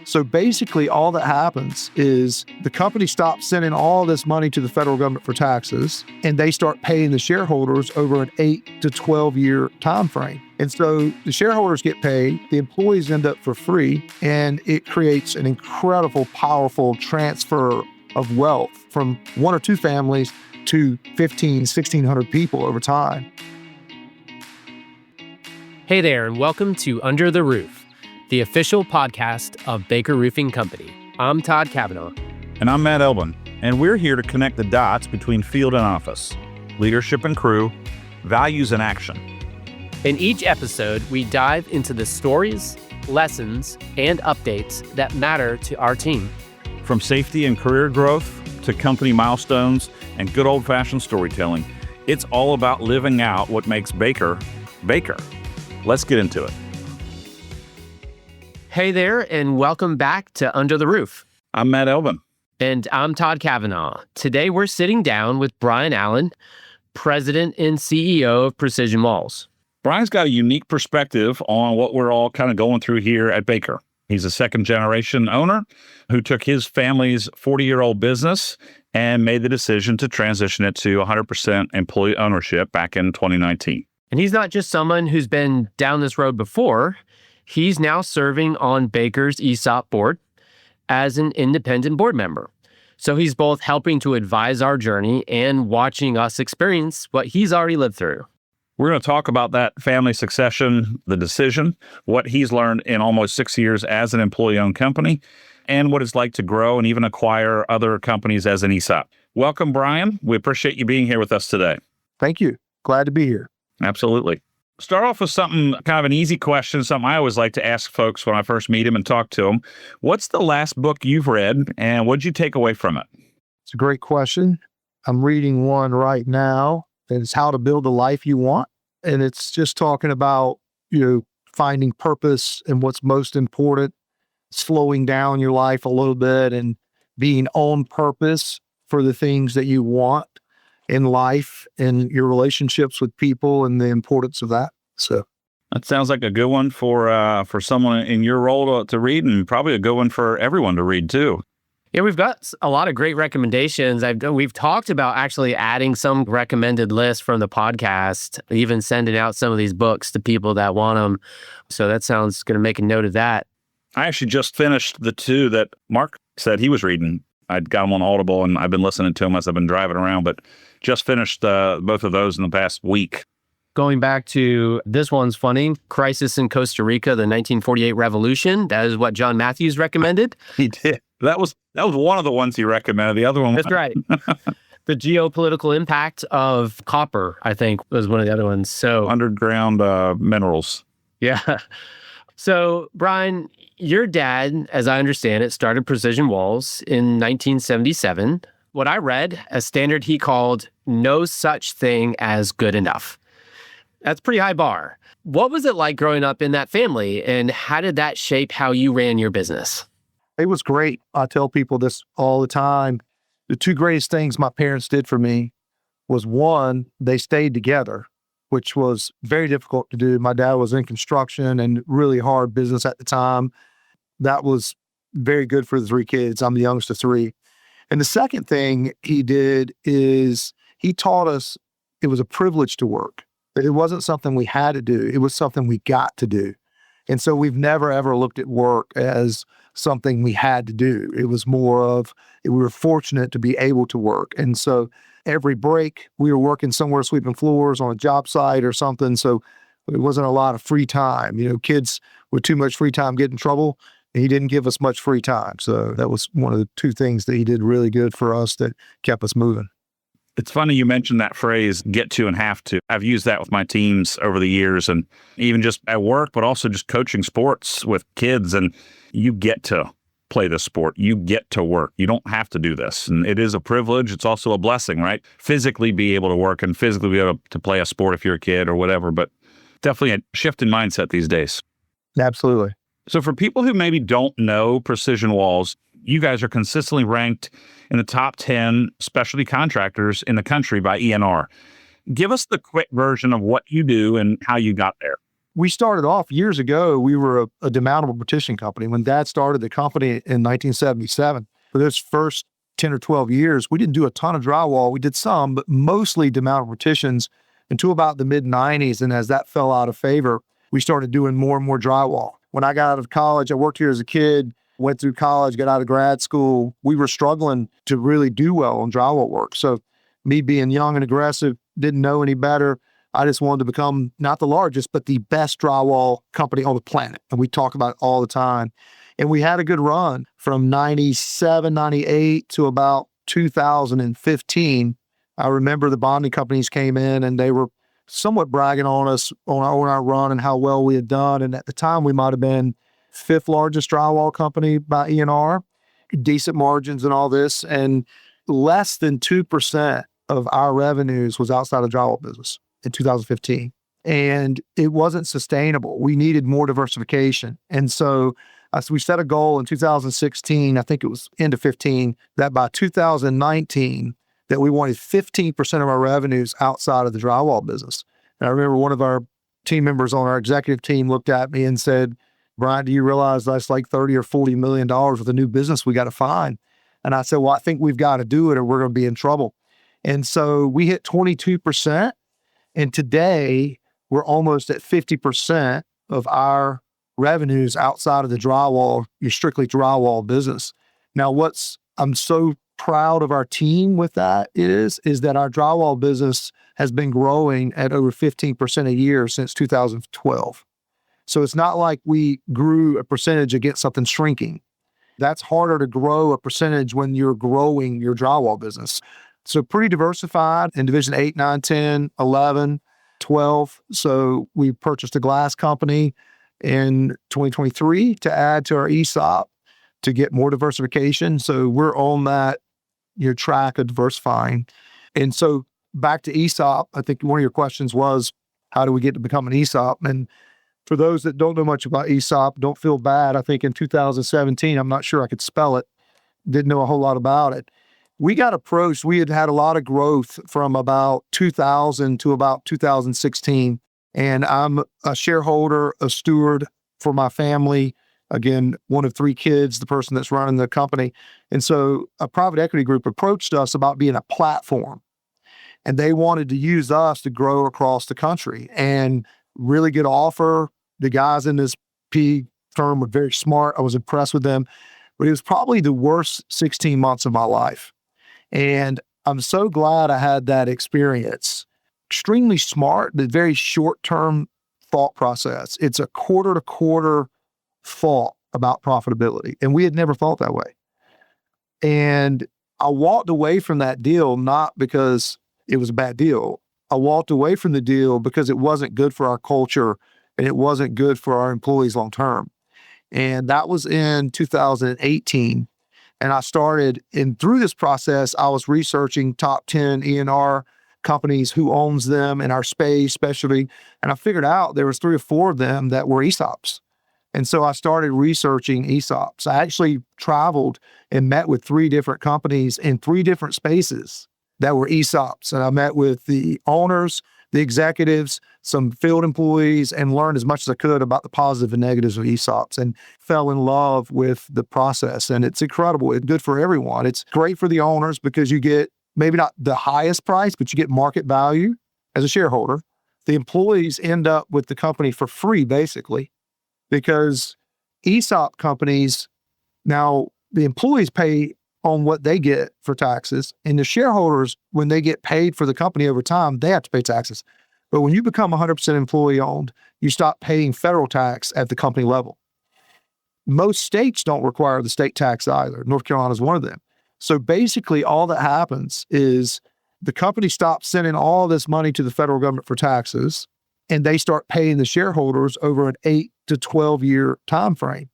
So basically all that happens is the company stops sending all this money to the federal government for taxes, and they start paying the shareholders over an 8 to 12 year time frame. And so the shareholders get paid, the employees end up for free, and it creates an incredible, powerful transfer of wealth from one or two families to 1,600 people over time. Hey there, and welcome to Under the Roof, the official podcast of Baker Roofing Company. I'm Todd Kavanaugh. And I'm Matt Elbon, and we're here to connect the dots between field and office, leadership and crew, values and action. In each episode, we dive into the stories, lessons, and updates that matter to our team. From safety and career growth to company milestones and good old-fashioned storytelling, it's all about living out what makes Baker, Baker. Let's get into it. Hey there, and welcome back to Under the Roof. I'm Matt Elbon. And I'm Todd Kavanaugh. Today, we're sitting down with Brian Allen, President and CEO of Precision Walls. Brian's got a unique perspective on what we're all kind of going through here at Baker. He's a second-generation owner who took his family's 40-year-old business and made the decision to transition it to 100% employee ownership back in 2019. And he's not just someone who's been down this road before. He's now serving on Baker's ESOP board as an independent board member. So he's both helping to advise our journey and watching us experience what he's already lived through. We're going to talk about that family succession, the decision, what he's learned in almost 6 years as an employee-owned company, and what it's like to grow and even acquire other companies as an ESOP. Welcome, Brian. We appreciate you being here with us today. Thank you. Glad to be here. Absolutely. Start off with something, kind of an easy question, something I always like to ask folks when I first meet them and talk to them. What's the last book you've read, and what did you take away from it? It's a great question. I'm reading one right now. It's How to Build the Life You Want. And it's just talking about, finding purpose and what's most important, slowing down your life a little bit and being on purpose for the things that you want in life and your relationships with people and the importance of that. So that sounds like a good one for someone in your role to read, and probably a good one for everyone to read too. Yeah, we've got a lot of great recommendations. We've talked about actually adding some recommended lists from the podcast, even sending out some of these books to people that want them. So that sounds going to make a note of that. I actually just finished the two that Mark said he was reading. I'd got them on Audible, and I've been listening to them as I've been driving around, but just finished both of those in the past week. Going back to this one's funny, Crisis in Costa Rica, the 1948 Revolution. That is what John Matthews recommended. He did. That was one of the ones he recommended. The other one. That's right. The geopolitical impact of copper, I think, was one of the other ones. So underground minerals. Yeah. So, Brian, your dad, as I understand it, started Precision Walls in 1977. What I read, a standard he called no such thing as good enough. That's a pretty high bar. What was it like growing up in that family, and how did that shape how you ran your business? It was great. I tell people this all the time. The two greatest things my parents did for me was, one, they stayed together, which was very difficult to do. My dad was in construction and really hard business at the time. That was very good for the three kids. I'm the youngest of three. And the second thing he did is he taught us it was a privilege to work, that it wasn't something we had to do. It was something we got to do. And so we've never, ever looked at work as something we had to do. It was more of, we were fortunate to be able to work. And so every break, we were working somewhere, sweeping floors on a job site or something. So it wasn't a lot of free time. Kids with too much free time get in trouble. And he didn't give us much free time. So that was one of the two things that he did really good for us that kept us moving. It's funny you mentioned that phrase, get to and have to. I've used that with my teams over the years, and even just at work, but also just coaching sports with kids. And you get to play this sport. You get to work. You don't have to do this. And it is a privilege. It's also a blessing, right? Physically be able to work and physically be able to play a sport if you're a kid or whatever. But definitely a shift in mindset these days. Absolutely. So for people who maybe don't know Precision Walls, you guys are consistently ranked in the top 10 specialty contractors in the country by ENR. Give us the quick version of what you do and how you got there. we started off years ago, we were a demountable partition company. When Dad started the company in 1977, for those first 10 or 12 years, we didn't do a ton of drywall. We did some, but mostly demountable partitions until about the mid 90s. And as that fell out of favor, we started doing more and more drywall. When I got out of college, I worked here as a kid, went through college, got out of grad school. We were struggling to really do well on drywall work. So me being young and aggressive, didn't know any better. I just wanted to become not the largest, but the best drywall company on the planet. And we talk about it all the time. And we had a good run from 97, 98 to about 2015. I remember the bonding companies came in and they were somewhat bragging on us on our run and how well we had done. And at the time, we might have been fifth largest drywall company by E&R, decent margins and all this. And less than 2% of our revenues was outside of the drywall business in 2015. And it wasn't sustainable. We needed more diversification. And so we set a goal in 2016, I think it was end of 15, that by 2019, that we wanted 15% of our revenues outside of the drywall business. And I remember one of our team members on our executive team looked at me and said, Brian, do you realize that's like $30 or $40 million with a new business we got to find? And I said, well, I think we've got to do it or we're going to be in trouble. And so we hit 22%. And today we're almost at 50% of our revenues outside of the drywall, your strictly drywall business. Now, I'm so proud of our team with that is that our drywall business has been growing at over 15% a year since 2012. So it's not like we grew a percentage against something shrinking. That's harder to grow a percentage when you're growing your drywall business. So pretty diversified in division 8, 9, 10, 11, 12. So we purchased a glass company in 2023 to add to our ESOP to get more diversification. So we're on that track of diversifying. And so back to ESOP, I think one of your questions was, how do we get to become an ESOP? And for those that don't know much about ESOP, don't feel bad. I think in 2017, I'm not sure I could spell it, didn't know a whole lot about it. We got approached. We had a lot of growth from about 2000 to about 2016. And I'm a shareholder, a steward for my family. Again, one of three kids, the person that's running the company. And so a private equity group approached us about being a platform. And they wanted to use us to grow across the country and really good offer. The guys in this PE firm were very smart. I was impressed with them. But it was probably the worst 16 months of my life. And I'm so glad I had that experience. Extremely smart, but very short-term thought process. It's a quarter-to-quarter thought about profitability. And we had never thought that way. And I walked away from that deal not because it was a bad deal. I walked away from the deal because it wasn't good for our culture and it wasn't good for our employees long-term. And that was in 2018. And I started, and through this process, I was researching top 10 E&R companies, who owns them in our space, specialty. And I figured out there was 3 or 4 of them that were ESOPs. And so I started researching ESOPs. I actually traveled and met with 3 different companies in 3 different spaces that were ESOPs. And I met with the owners, the executives, some field employees, and learned as much as I could about the positive and negatives of ESOPs and fell in love with the process. And it's incredible. It's good for everyone. It's great for the owners because you get maybe not the highest price, but you get market value as a shareholder. The employees end up with the company for free, basically, because ESOP companies, now the employees pay on what they get for taxes, and the shareholders, when they get paid for the company over time, they have to pay taxes. But when you become 100% employee owned, you stop paying federal tax at the company level. Most states don't require the state tax either. North Carolina is one of them. So basically all that happens is the company stops sending all this money to the federal government for taxes, and they start paying the shareholders over an 8 to 12 year time frame.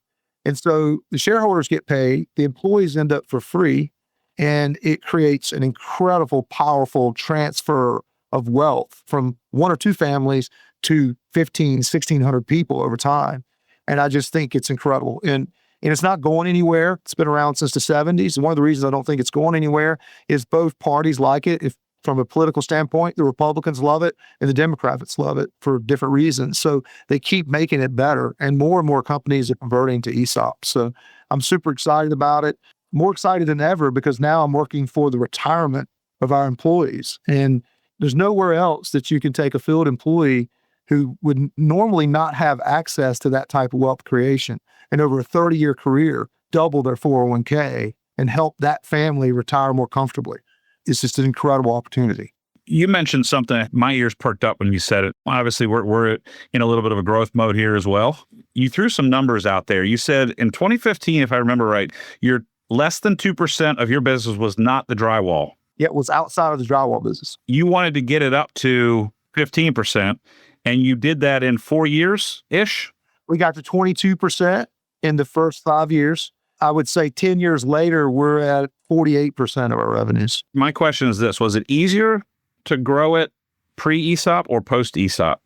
And so the shareholders get paid, the employees end up for free, and it creates an incredible, powerful transfer of wealth from 1 or 2 families to 1,500, 1,600 people over time. And I just think it's incredible. And it's not going anywhere. It's been around since the 70s. And one of the reasons I don't think it's going anywhere is both parties like it. If from a political standpoint. The Republicans love it and the Democrats love it for different reasons. So they keep making it better, and more companies are converting to ESOP. So I'm super excited about it, more excited than ever, because now I'm working for the retirement of our employees. And there's nowhere else that you can take a field employee who would normally not have access to that type of wealth creation, and over a 30-year career, double their 401k and help that family retire more comfortably. It's just an incredible opportunity. You mentioned something, my ears perked up when you said it. Obviously, we're in a little bit of a growth mode here as well. You threw some numbers out there. You said in 2015, if I remember right, you're less than 2% of your business was not the drywall. Yeah, it was outside of the drywall business. You wanted to get it up to 15%, and you did that in 4 years-ish? We got to 22% in the first 5 years. I would say 10 years later, we're at 48% of our revenues. My question is this: was it easier to grow it pre-ESOP or post-ESOP?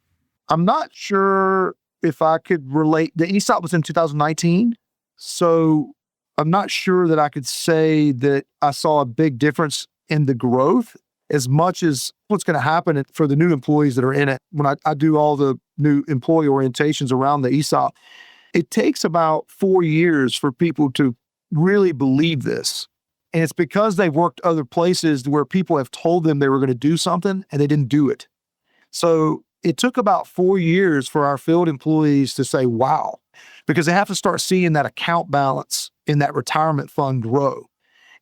I'm not sure if I could relate. The ESOP was in 2019, so I'm not sure that I could say that I saw a big difference in the growth as much as what's going to happen for the new employees that are in it. When I do all the new employee orientations around the ESOP, it takes about 4 years for people to really believe this. And it's because they've worked other places where people have told them they were going to do something and they didn't do it. So it took about 4 years for our field employees to say, wow, because they have to start seeing that account balance in that retirement fund grow.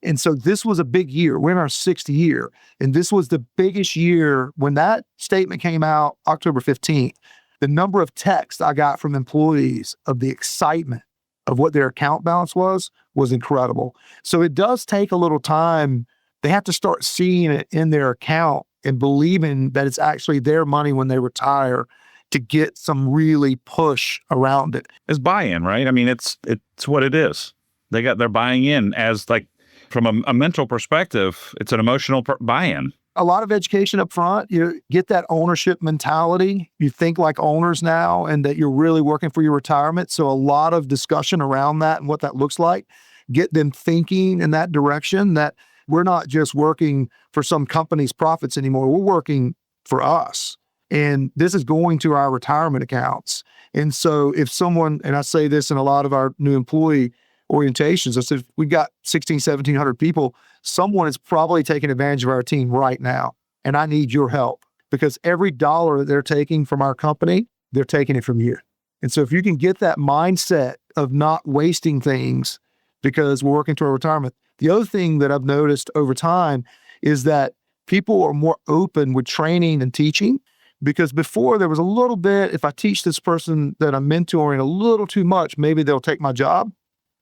And so this was a big year. We're in our 6th year. And this was the biggest year. When that statement came out, October 15th, the number of texts I got from employees of the excitement of what their account balance was incredible. So it does take a little time. They have to start seeing it in their account and believing that it's actually their money when they retire to get some really push around it. It's buy-in, right? I mean, it's what it is. They're buying in as, like, from a mental perspective, it's an emotional buy-in. A lot of education up front. You get that ownership mentality. You think like owners now, and that you're really working for your retirement. So a lot of discussion around that and what that looks like. Get them thinking in that direction, that we're not just working for some company's profits anymore. We're working for us. And this is going to our retirement accounts. And so if someone, and I say this in a lot of our new employee orientations, I said, if we got 1,700 people, someone is probably taking advantage of our team right now. And I need your help, because every dollar that they're taking from our company, they're taking it from you. And so if you can get that mindset of not wasting things because we're working toward retirement. The other thing that I've noticed over time is that people are more open with training and teaching, because before there was a little bit, if I teach this person that I'm mentoring a little too much, maybe they'll take my job.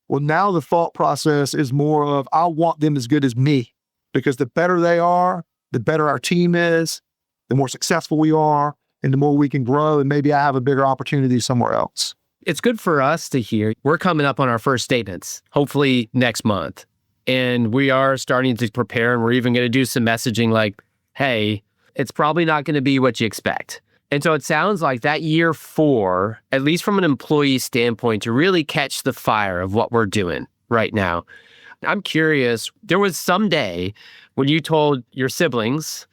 Well, now the thought process is more of, I want them as good as me, because the better they are, the better our team is, the more successful we are, and the more we can grow, and maybe I have a bigger opportunity somewhere else. It's good for us to hear. We're coming up on our first statements, hopefully next month. And we are starting to prepare, and we're even going to do some messaging like, hey, it's probably not going to be what you expect. And so it sounds like that year 4, at least from an employee standpoint, to really catch the fire of what we're doing right now. I'm curious, there was some day when you told your siblings,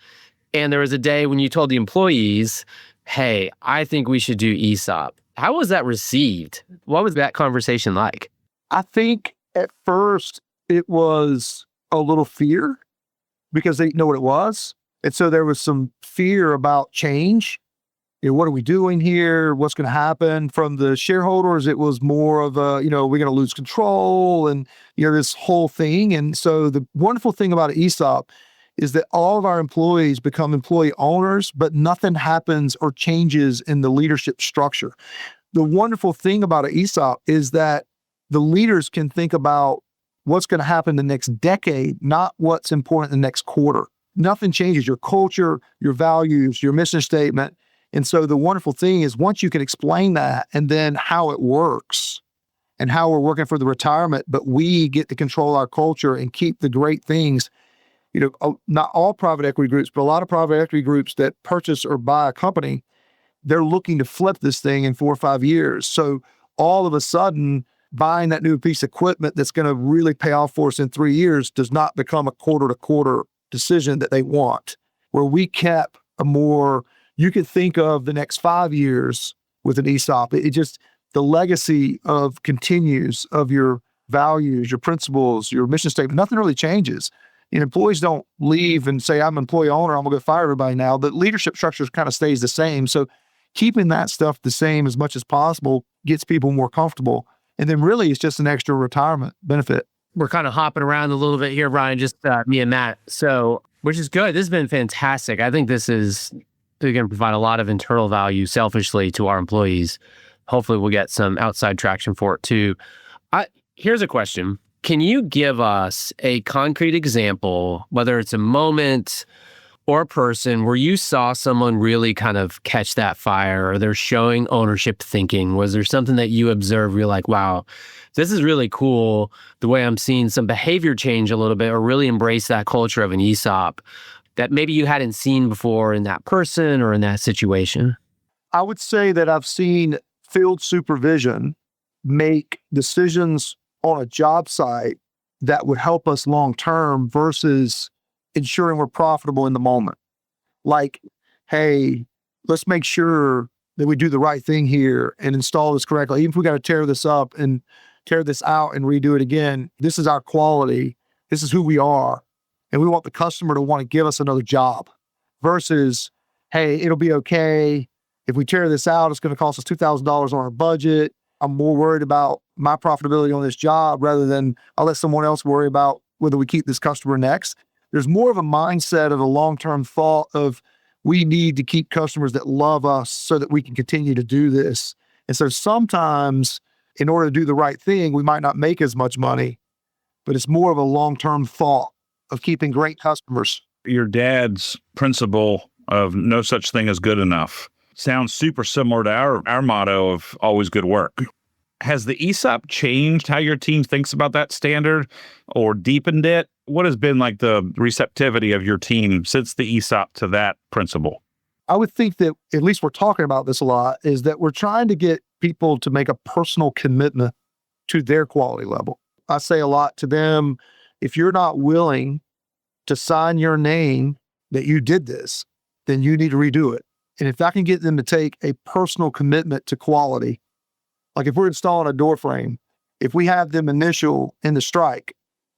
and there was a day when you told the employees, hey, I think we should do ESOP. How was that received? What was that conversation like? I think at first it was a little fear, because they didn't know what it was. And so there was some fear about change. You know, what are we doing here? What's going to happen? From the shareholders, it was more of a, we're going to lose control and, this whole thing. And so the wonderful thing about an ESOP is that all of our employees become employee owners, but nothing happens or changes in the leadership structure. The wonderful thing about an ESOP is that the leaders can think about what's going to happen the next decade, not what's important the next quarter. Nothing changes your culture, your values, your mission statement. And so the wonderful thing is, once you can explain that, and then how it works and how we're working for the retirement, but we get to control our culture and keep the great things. Not all private equity groups, but a lot of private equity groups that purchase or buy a company, they're looking to flip this thing in 4 or 5 years. So all of a sudden, buying that new piece of equipment that's going to really pay off for us in 3 years does not become a quarter-to-quarter decision that they want. where we kept a more, you could think of the next 5 years with an ESOP. It just, the legacy of continues of your values, your principles, your mission statement, nothing really changes. And employees don't leave and say, I'm an employee owner, I'm gonna go fire everybody now. The leadership structure kind of stays the same. So keeping that stuff the same as much as possible gets people more comfortable. And then really it's just an extra retirement benefit. We're kind of hopping around a little bit here, Brian, just me and Matt. So, which is good. This has been fantastic. I think this is going to provide a lot of internal value selfishly to our employees. Hopefully we'll get some outside traction for it too. Here's a question. Can you give us a concrete example, whether it's a moment or a person where you saw someone really kind of catch that fire, or they're showing ownership thinking? Was there something that you observed where you're like, wow, this is really cool, the way I'm seeing some behavior change a little bit, or really embrace that culture of an ESOP that maybe you hadn't seen before in that person or in that situation? I would say that I've seen field supervision make decisions on a job site that would help us long-term versus ensuring we're profitable in the moment. Like, hey, let's make sure that we do the right thing here and install this correctly. Even if we got to tear this up and tear this out and redo it again, this is our quality. This is who we are. And we want the customer to want to give us another job versus, hey, it'll be okay. If we tear this out, it's going to cost us $2,000 on our budget. I'm more worried about my profitability on this job rather than I'll let someone else worry about whether we keep this customer next. There's more of a mindset of a long-term thought of we need to keep customers that love us so that we can continue to do this. And so sometimes in order to do the right thing, we might not make as much money, but it's more of a long-term thought of keeping great customers. Your dad's principle of no such thing as good enough sounds super similar to our motto of always good work. Has the ESOP changed how your team thinks about that standard or deepened it? What has been like the receptivity of your team since the ESOP to that principle? I would think that, at least we're talking about this a lot, is that we're trying to get people to make a personal commitment to their quality level. I say a lot to them, if you're not willing to sign your name that you did this, then you need to redo it. And if I can get them to take a personal commitment to quality, like if we're installing a door frame, if we have them initial in the strike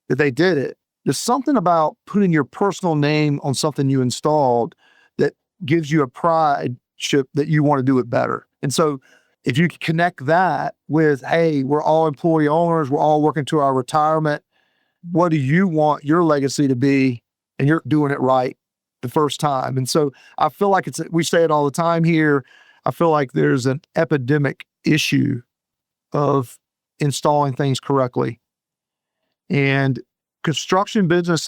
that they did it, there's something about putting your personal name on something you installed that gives you a pride that you want to do it better. And so if you connect that with, hey, we're all employee owners, we're all working to our retirement, what do you want your legacy to be? And you're doing it right the first time. And so I feel like we say it all the time here, I feel like there's an epidemic issue of installing things correctly. And construction business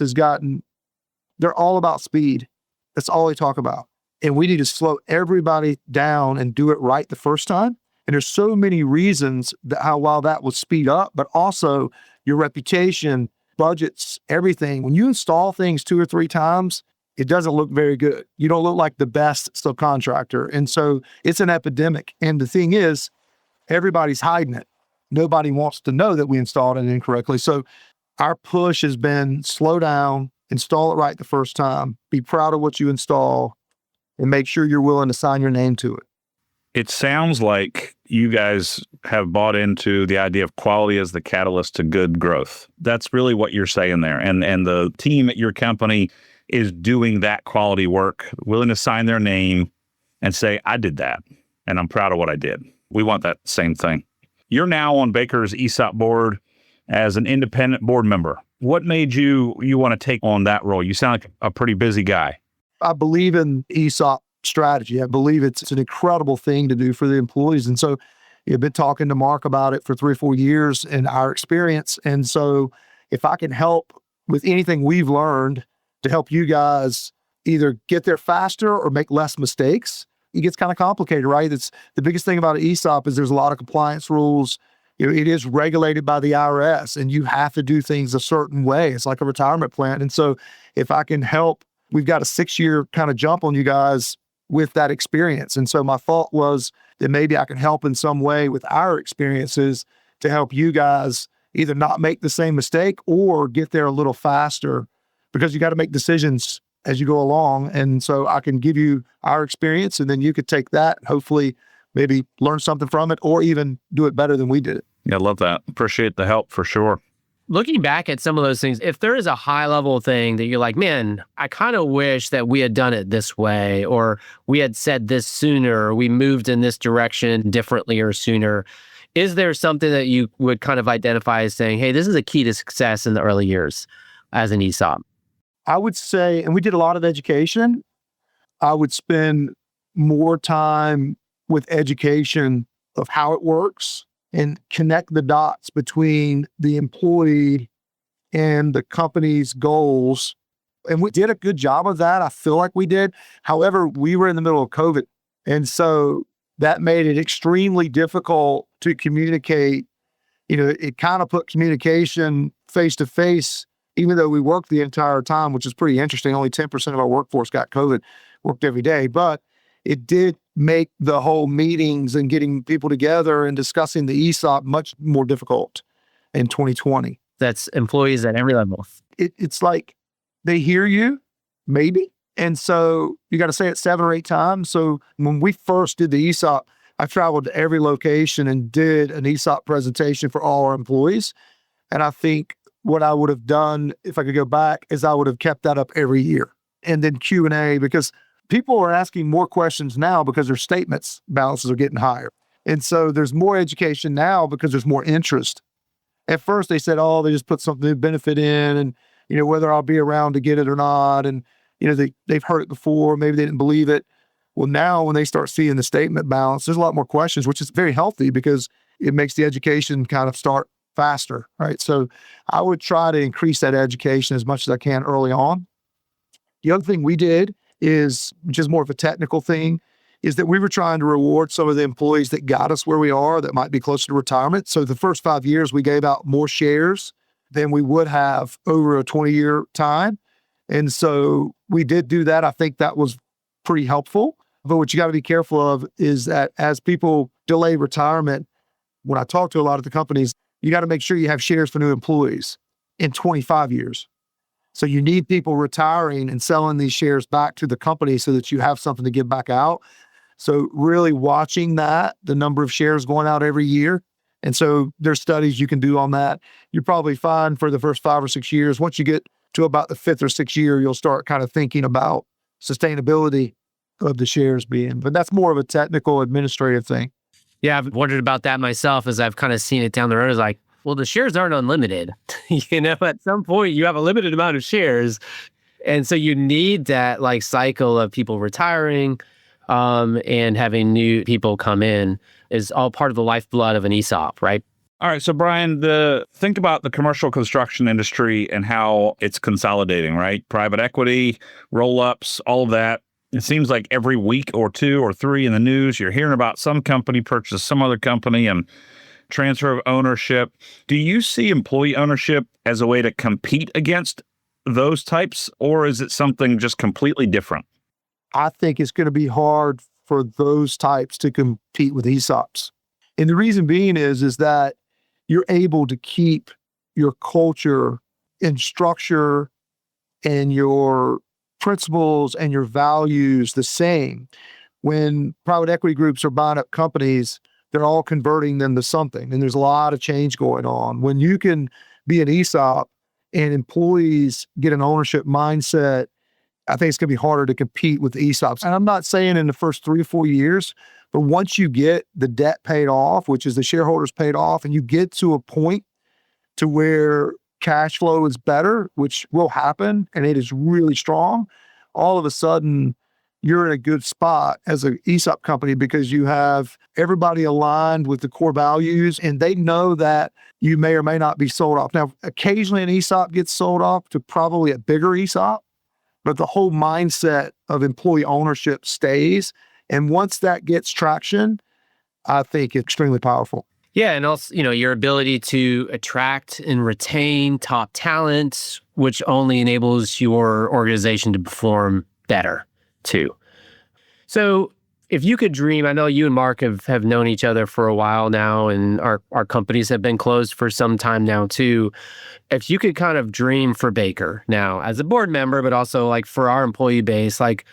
they're all about speed. That's all they talk about. And we need to slow everybody down and do it right the first time. And there's so many reasons while that will speed up, but also your reputation, budgets, everything. When you install things 2 or 3 times, it doesn't look very good. You don't look like the best subcontractor. And so it's an epidemic. And the thing is, everybody's hiding it. Nobody wants to know that we installed it incorrectly. So our push has been slow down, install it right the first time, be proud of what you install, and make sure you're willing to sign your name to it. It sounds like you guys have bought into the idea of quality as the catalyst to good growth. That's really what you're saying there. And the team at your company is doing that quality work, willing to sign their name and say, I did that, and I'm proud of what I did. We want that same thing. You're now on Baker's ESOP board as an independent board member. What made you want to take on that role? You sound like a pretty busy guy. I believe in ESOP strategy. I believe it's an incredible thing to do for the employees. And so I've been talking to Mark about it for 3 or 4 years in our experience. And so if I can help with anything we've learned to help you guys either get there faster or make less mistakes, it gets kind of complicated, right? It's the biggest thing about an ESOP is there's a lot of compliance rules. It is regulated by the IRS and you have to do things a certain way. It's like a retirement plan. And so if I can help, we've got a 6-year kind of jump on you guys with that experience. And so my thought was that maybe I can help in some way with our experiences to help you guys either not make the same mistake or get there a little faster, because you got to make decisions as you go along. And so I can give you our experience, and then you could take that and hopefully maybe learn something from it or even do it better than we did it. Yeah, I love that. Appreciate the help for sure. Looking back at some of those things, if there is a high level thing that you're like, man, I kind of wish that we had done it this way, or we had said this sooner, or we moved in this direction differently or sooner, is there something that you would kind of identify as saying, hey, this is a key to success in the early years as an ESOP? I would say, and we did a lot of education, I would spend more time with education of how it works and connect the dots between the employee and the company's goals. And we did a good job of that. I feel like we did. However, we were in the middle of COVID. And so that made it extremely difficult to communicate. It kind of put communication face to face, even though we worked the entire time, which is pretty interesting. Only 10% of our workforce got COVID, worked every day. But it did make the whole meetings and getting people together and discussing the ESOP much more difficult in 2020. That's employees at every level. It's like they hear you, maybe. And so you got to say it 7 or 8 times. So when we first did the ESOP, I traveled to every location and did an ESOP presentation for all our employees. And I think what I would have done if I could go back is I would have kept that up every year. And then Q&A, because people are asking more questions now because their statements balances are getting higher. And so there's more education now because there's more interest. At first they said, oh, they just put something benefit in and, whether I'll be around to get it or not. And, they've heard it before. Maybe they didn't believe it. Well, now when they start seeing the statement balance, there's a lot more questions, which is very healthy because it makes the education kind of start faster, right? So I would try to increase that education as much as I can early on. The other thing we did is, which is more of a technical thing, is that we were trying to reward some of the employees that got us where we are that might be closer to retirement. So the first 5 years, we gave out more shares than we would have over a 20-year time. And so we did do that. I think that was pretty helpful. But what you got to be careful of is that as people delay retirement, when I talk to a lot of the companies, you got to make sure you have shares for new employees in 25 years. So you need people retiring and selling these shares back to the company so that you have something to give back out. So really watching that, the number of shares going out every year. And so there's studies you can do on that. You're probably fine for the first 5 or 6 years. Once you get to about the 5th or 6th year, you'll start kind of thinking about sustainability of the shares being, but that's more of a technical administrative thing. Yeah, I've wondered about that myself as I've kind of seen it down the road. It's like, well, the shares aren't unlimited. At some point you have a limited amount of shares. And so you need that like cycle of people retiring and having new people come in is all part of the lifeblood of an ESOP, right? All right. So Brian, think about the commercial construction industry and how it's consolidating, right? Private equity, roll-ups, all of that. It seems like every week or 2 or 3 in the news, you're hearing about some company purchase some other company and transfer of ownership. Do you see employee ownership as a way to compete against those types, or is it something just completely different? I think it's going to be hard for those types to compete with ESOPs. And the reason being is that you're able to keep your culture and structure and your principles and your values the same. When private equity groups are buying up companies, they're all converting them to something. And there's a lot of change going on. When you can be an ESOP and employees get an ownership mindset, I think it's going to be harder to compete with ESOPs. And I'm not saying in the first 3 or 4 years, but once you get the debt paid off, which is the shareholders paid off, and you get to a point to where cash flow is better, which will happen, and it is really strong, all of a sudden you're in a good spot as an ESOP company because you have everybody aligned with the core values and they know that you may or may not be sold off. Now, occasionally an ESOP gets sold off to probably a bigger ESOP, but the whole mindset of employee ownership stays. And once that gets traction, I think it's extremely powerful. Yeah, and also, your ability to attract and retain top talent, which only enables your organization to perform better too. So If you could dream, I know you and Mark have known each other for a while now, and our companies have been closed for some time now too. If you could kind of dream for Baker now as a board member, but also like for our employee base, like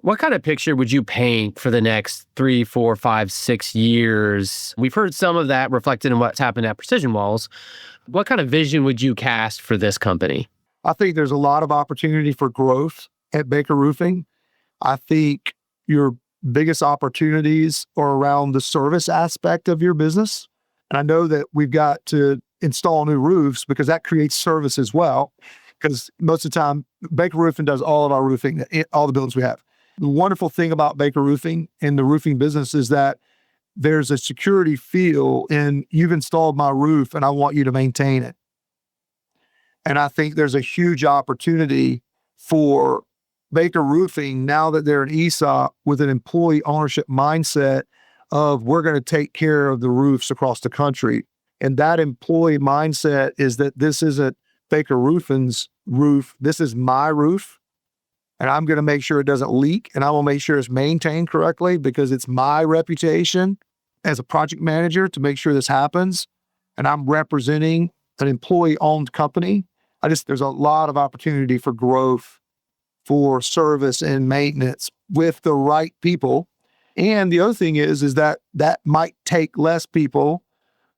what kind of picture would you paint for the next 3, 4, 5, 6 years? We've heard some of that reflected in what's happened at Precision Walls. What kind of vision would you cast for this company? I think there's a lot of opportunity for growth at Baker Roofing. I think your biggest opportunities are around the service aspect of your business. And I know that we've got to install new roofs because that creates service as well. Because most of the time, Baker Roofing does all of our roofing, all the buildings we have. The wonderful thing about Baker Roofing and the roofing business is that there's a security feel in you've installed my roof and I want you to maintain it. And I think there's a huge opportunity for Baker Roofing, now that they're an ESOP, with an employee ownership mindset of we're going to take care of the roofs across the country. And that employee mindset is that this isn't Baker Roofing's roof. This is my roof. And I'm going to make sure it doesn't leak. And I will make sure it's maintained correctly because it's my reputation as a project manager to make sure this happens. And I'm representing an employee-owned company. There's a lot of opportunity for growth, for service and maintenance with the right people. And the other thing is that might take less people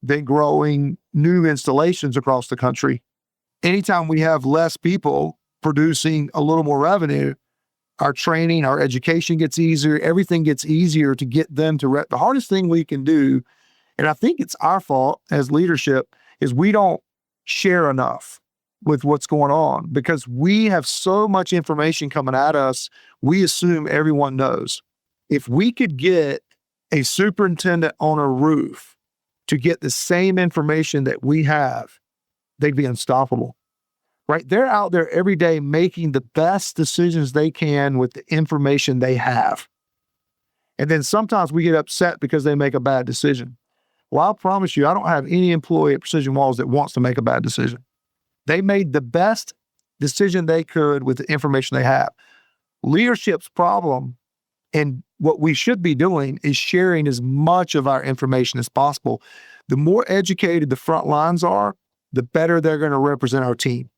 than growing new installations across the country. Anytime we have less people producing a little more revenue, our training, our education gets easier. Everything gets easier to get them to the hardest thing we can do, and I think it's our fault as leadership, is we don't share enough with what's going on because we have so much information coming at us. We assume everyone knows. If we could get a superintendent on a roof to get the same information that we have, they'd be unstoppable, right? They're out there every day making the best decisions they can with the information they have. And then sometimes we get upset because they make a bad decision. Well, I'll promise you, I don't have any employee at Precision Walls that wants to make a bad decision. They made the best decision they could with the information they have. Leadership's problem, and what we should be doing, is sharing as much of our information as possible. The more educated the front lines are, the better they're going to represent our team.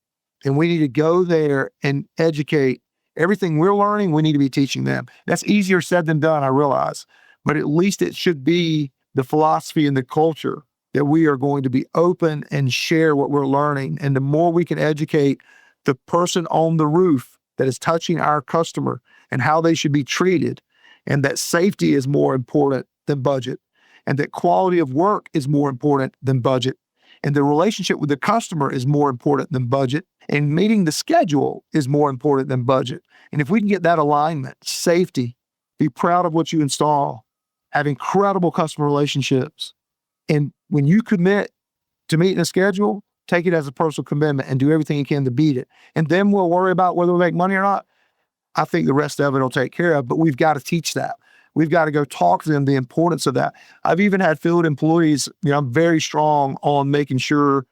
And we need to go there and educate. Everything we're learning, we need to be teaching them. That's easier said than done, I realize. But at least it should be the philosophy and the culture that we are going to be open and share what we're learning. And the more we can educate the person on the roof that is touching our customer and how they should be treated, and that safety is more important than budget, and that quality of work is more important than budget, and the relationship with the customer is more important than budget, and meeting the schedule is more important than budget. And if we can get that alignment, safety, be proud of what you install, have incredible customer relationships, and when you commit to meeting a schedule, take it as a personal commitment and do everything you can to beat it. And then we'll worry about whether we make money or not. I think the rest of it will take care of, but we've got to teach that. We've got to go talk to them the importance of that. I've even had field employees, I'm very strong on making sure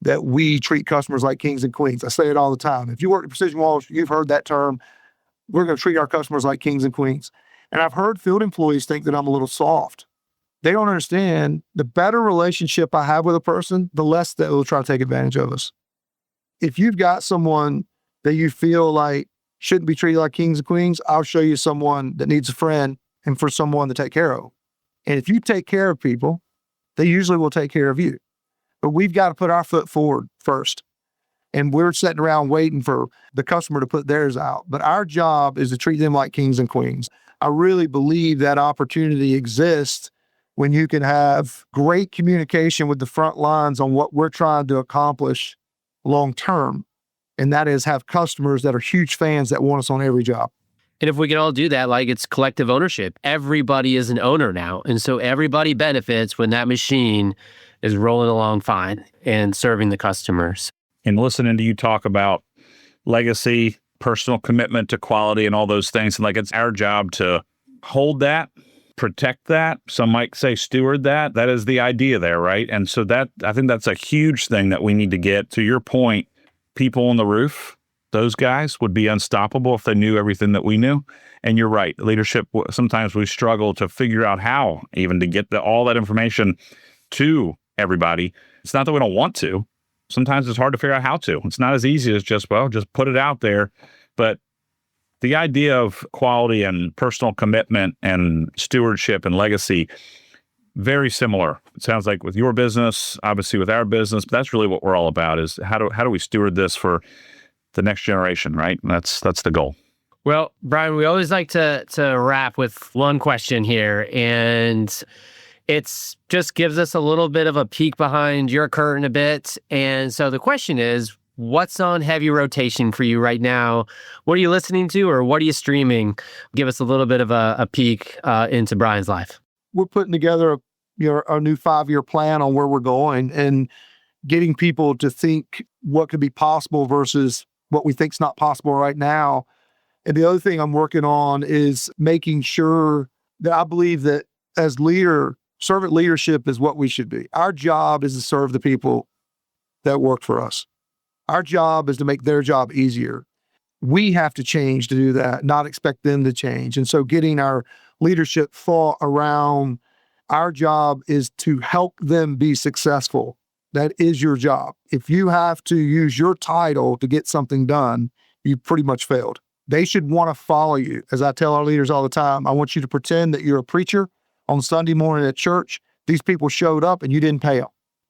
that we treat customers like kings and queens. I say it all the time. If you work at Precision Walls, you've heard that term. We're going to treat our customers like kings and queens. And I've heard field employees think that I'm a little soft. They don't understand the better relationship I have with a person, the less that will try to take advantage of us. If you've got someone that you feel like shouldn't be treated like kings and queens, I'll show you someone that needs a friend and for someone to take care of. And if you take care of people, they usually will take care of you. But we've got to put our foot forward first. And we're sitting around waiting for the customer to put theirs out. But our job is to treat them like kings and queens. I really believe that opportunity exists when you can have great communication with the front lines on what we're trying to accomplish long term. And that is have customers that are huge fans that want us on every job. And if we can all do that, like it's collective ownership. Everybody is an owner now. And so everybody benefits when that machine is rolling along fine and serving the customers. And listening to you talk about legacy, personal commitment to quality and all those things, and like it's our job to hold that, protect that. Some might say steward that. That is the idea there, right? And so that, I think that's a huge thing that we need to get. To your point, people on the roof, those guys would be unstoppable if they knew everything that we knew. And you're right. Leadership, sometimes we struggle to figure out how even to get all that information to everybody. It's not that we don't want to. Sometimes it's hard to figure out how to. It's not as easy as just put it out there. But the idea of quality and personal commitment and stewardship and legacy, very similar. It sounds like with your business, obviously with our business, but that's really what we're all about is how do we steward this for the next generation, right? And that's the goal. Well, Brian, we always like to wrap with one question here, and it's just gives us a little bit of a peek behind your curtain a bit. And so the question is, what's on heavy rotation for you right now? What are you listening to or what are you streaming? Give us a little bit of a peek into Brian's life. We're putting together our new 5-year plan on where we're going and getting people to think what could be possible versus what we think is not possible right now. And the other thing I'm working on is making sure that I believe that as servant leadership is what we should be. Our job is to serve the people that work for us. Our job is to make their job easier. We have to change to do that, not expect them to change. And so getting our leadership thought around our job is to help them be successful. That is your job. If you have to use your title to get something done, you pretty much failed. They should want to follow you. As I tell our leaders all the time, I want you to pretend that you're a preacher on Sunday morning at church. These people showed up and you didn't pay them.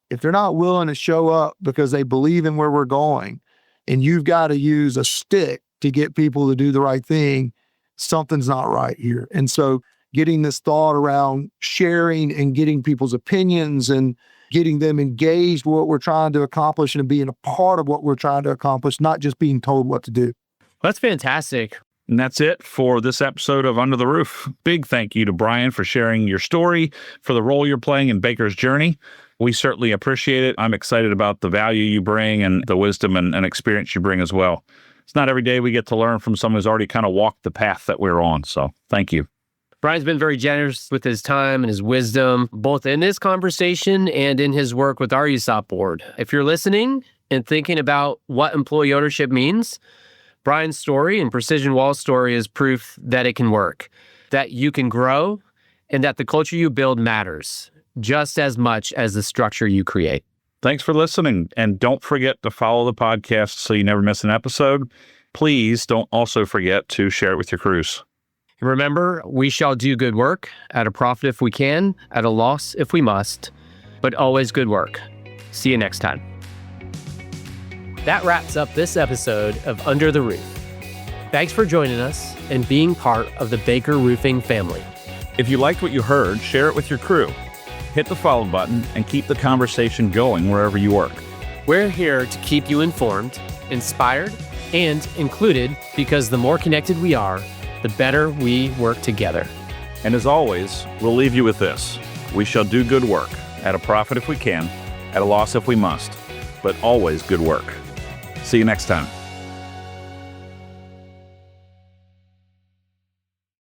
If they're not willing to show up because they believe in where we're going, and you've got to use a stick to get people to do the right thing, something's not right here. And so getting this thought around sharing and getting people's opinions and getting them engaged with what we're trying to accomplish and being a part of what we're trying to accomplish, not just being told what to do. That's fantastic. And that's it for this episode of Under the Roof. Big thank you to Brian for sharing your story, for the role you're playing in Baker's journey. We certainly appreciate it. I'm excited about the value you bring and the wisdom and experience you bring as well. It's not every day we get to learn from someone who's already kind of walked the path that we're on. So thank you. Brian's been very generous with his time and his wisdom, both in this conversation and in his work with our ESOP board. If you're listening and thinking about what employee ownership means, Brian's story and Precision Wall's story is proof that it can work, that you can grow, and that the culture you build matters just as much as the structure you create. Thanks for listening. And don't forget to follow the podcast so you never miss an episode. Please don't also forget to share it with your crews. Remember, we shall do good work, at a profit if we can, at a loss if we must, but always good work. See you next time. That wraps up this episode of Under the Roof. Thanks for joining us and being part of the Baker Roofing family. If you liked what you heard, share it with your crew. Hit the follow button and keep the conversation going wherever you work. We're here to keep you informed, inspired, and included, because the more connected we are, the better we work together. And as always, we'll leave you with this. We shall do good work, at a profit if we can, at a loss if we must, but always good work. See you next time.